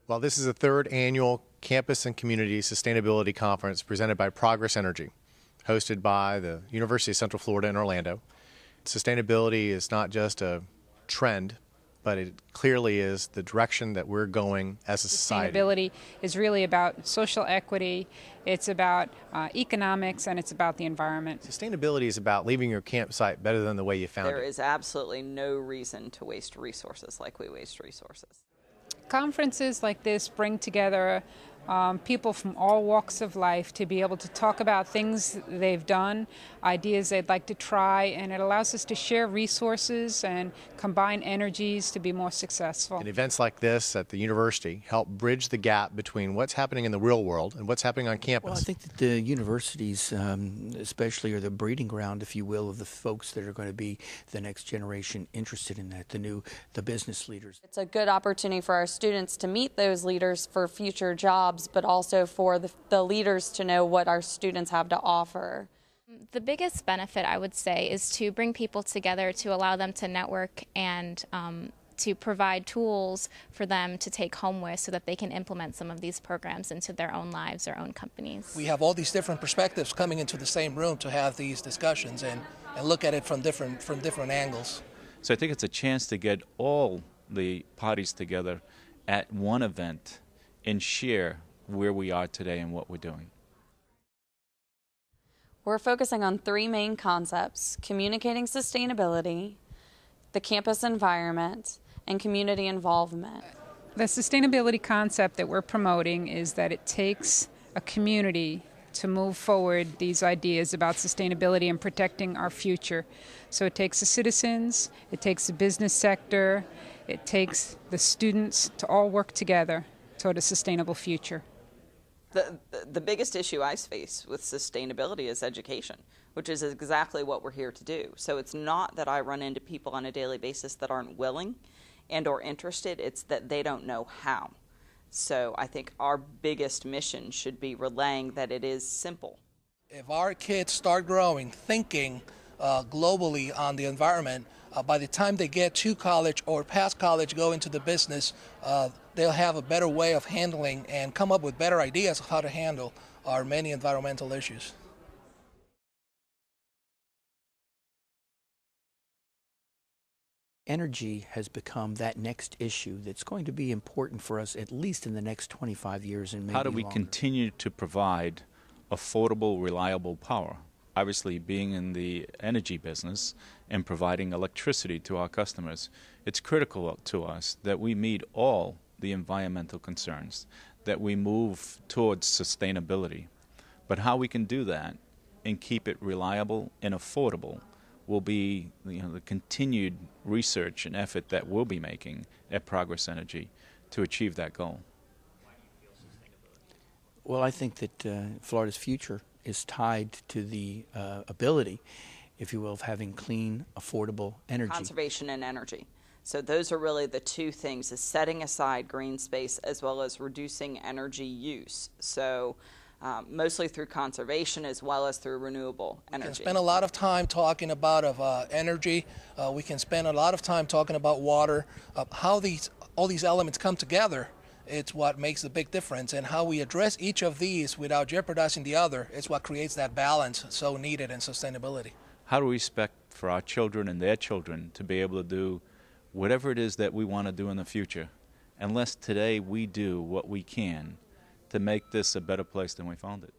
Well, this is the third annual Campus and Community Sustainability Conference presented by Progress Energy, hosted by the University of Central Florida in Orlando. Sustainability is not just a trend, but it clearly is the direction that we're going as a society. Sustainability is really about social equity, it's about economics, and it's about the environment. Sustainability is about leaving your campsite better than the way you found it. There is absolutely no reason to waste resources like we waste resources. Conferences like this bring together people from all walks of life to be able to talk about things they've done, ideas they'd like to try, and it allows us to share resources and combine energies to be more successful. And events like this at the university help bridge the gap between what's happening in the real world and what's happening on campus. Well, I think that the universities especially are the breeding ground, if you will, of the folks that are going to be the next generation interested in that, the business leaders. It's a good opportunity for our students to meet those leaders for future jobs, but also for the leaders to know what our students have to offer. The biggest benefit, I would say, is to bring people together, to allow them to network and to provide tools for them to take home with so that they can implement some of these programs into their own lives, their own companies. We have all these different perspectives coming into the same room to have these discussions and look at it from different angles. So I think it's a chance to get all the parties together at one event and share where we are today and what we're doing. We're focusing on three main concepts: communicating sustainability, the campus environment, and community involvement. The sustainability concept that we're promoting is that it takes a community to move forward these ideas about sustainability and protecting our future. So it takes the citizens, it takes the business sector, it takes the students to all work together toward a sustainable future. The biggest issue I face with sustainability is education, which is exactly what we're here to do. So it's not that I run into people on a daily basis that aren't willing and or interested, it's that they don't know how. So I think our biggest mission should be relaying that it is simple. If our kids start growing, thinking globally on the environment, by the time they get to college or past college, go into the business, they'll have a better way of handling and come up with better ideas of how to handle our many environmental issues. Energy has become that next issue that's going to be important for us at least in the next 25 years and maybe How do we longer. continue to provide affordable, reliable power? Obviously, being in the energy business and providing electricity to our customers, it's critical to us that we meet all the environmental concerns, that we move towards sustainability. But how we can do that and keep it reliable and affordable will be the continued research and effort that we'll be making at Progress Energy to achieve that goal. Well, I think that Florida's future is tied to the ability, if you will, of having clean, affordable energy. Conservation and energy. So those are really the two things, is setting aside green space as well as reducing energy use. So mostly through conservation as well as through renewable energy. We can spend a lot of time talking about energy. We can spend a lot of time talking about water. How all these elements come together, it's what makes a big difference. And how we address each of these without jeopardizing the other is what creates that balance so needed in sustainability. How do we expect for our children and their children to be able to do whatever it is that we want to do in the future, unless today we do what we can to make this a better place than we found it?